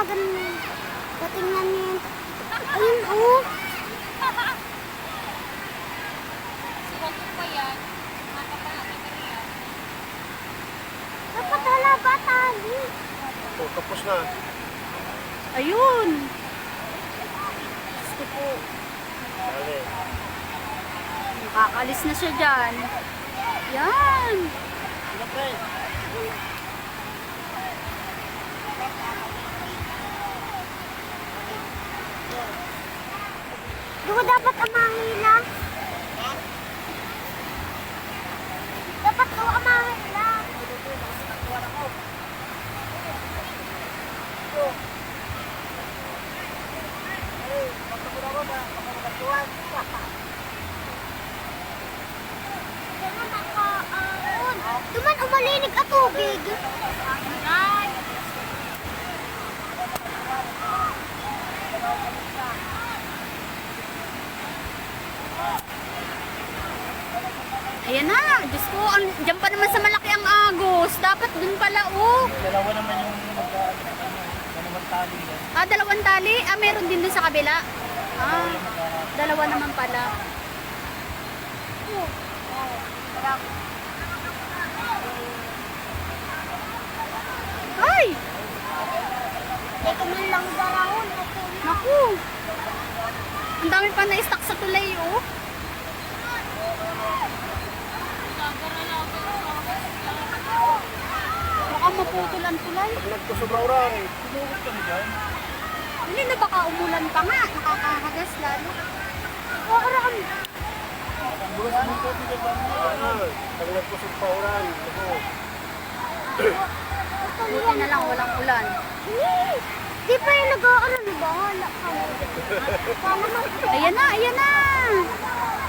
ganun. Patingnan niyo yun. Ayun, oh. Huwag pa yan. Mapapalaki ka rin yan. Dapat halaba tali. Oh, tapos na. Ayun. Gusto po. Dali. Nakakalis na siya dyan. Yan. Ano, pre? Di ba dapat amahila? Dapat daw amahila. Duman umalinig at tubig. Ay. Ayan na. Diyos ko, dyan pa naman sa malaki ang agos. Dapat dun pala, oh. Dalawa naman yung dalawang tali yan. Ah, dalawang tali? Ah, meron din dun sa kabila. Ah, dalawa naman pala. Ay! Ito man lang darahon. Naku! Ang dami pa na-stock sa tulay, oh. Mukhang maputol ang tulay. Pag nagkusobraw-raw, lulubot ka na dyan. Hindi na baka umulan pa nga. Nakakahagas lalo. Waran. Bukas mo ko, hindi ka ba? Pag nagkusobraw-raw, ako. Buti na lang walang ulan. Di pa yung nag-aaral. Bahala ka. Sana Ayan na, ayan na.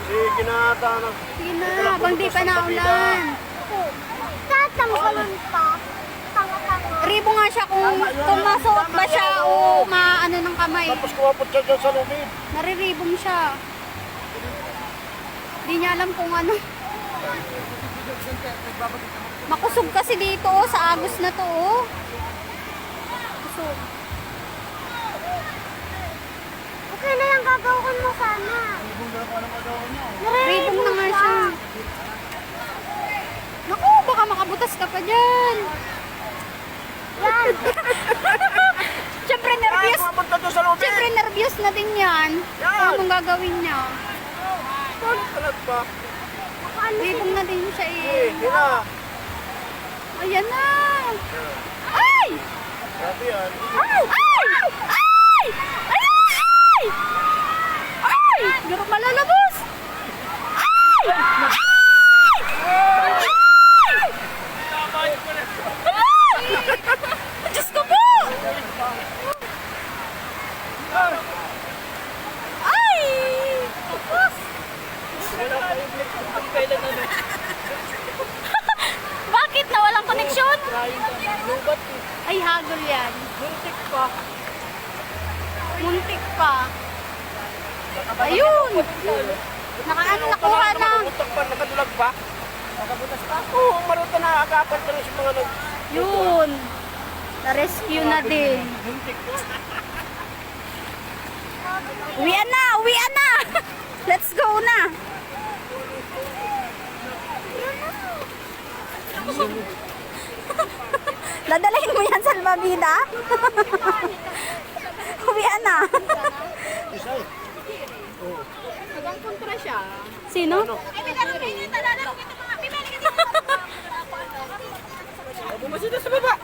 Sige na ata na. Sige na, habang di pa naulan. tatanggalan pa. Tanga-tanga. Ribo nga siya kung masuot ba siya o maano ng kamay. Tapos kumapot siya dyan sa lubid. Nariribong siya. Di niya alam kung ano. Makusog kasi dito oh, sa agos na to oh. Kusog. Okay na yung gagawin mo sana. Ribong na nga siya. Naku, baka makabutas ka pa dyan. Yan. Siyempre Ay, nervyos. kumapot ka dyan sa lubid. Siyempre nervyos na din yan. Yan. Anong gagawin niya? Talag pa. Ribong na din siya Eh, eh. hindi na. Ayan na. Ay! Grabe yan. Ay! Ay! Ay! Ay! Ay! Garo malalabos! Ay! Ay! Ay! Diyos ko po! Ay! Tapos! Bakit na walang koneksyon? Ay, hagol yan. Muntik pa. Muntik pa. Ayun! Nakaano, nakuha na. Nakabutak pa, nakadulag pa. Nakabutas pa. Oo, maruta na. Agapan ka rin sa mga nag... Yun. Na-rescue na din. Uwian na! Uwian na! Let's go na! Dadalhin mo yan sa Albabida? Uwian na! Isay. Nagang kontra siya. Sino? Bumasi na sa baba.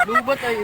Lubat ay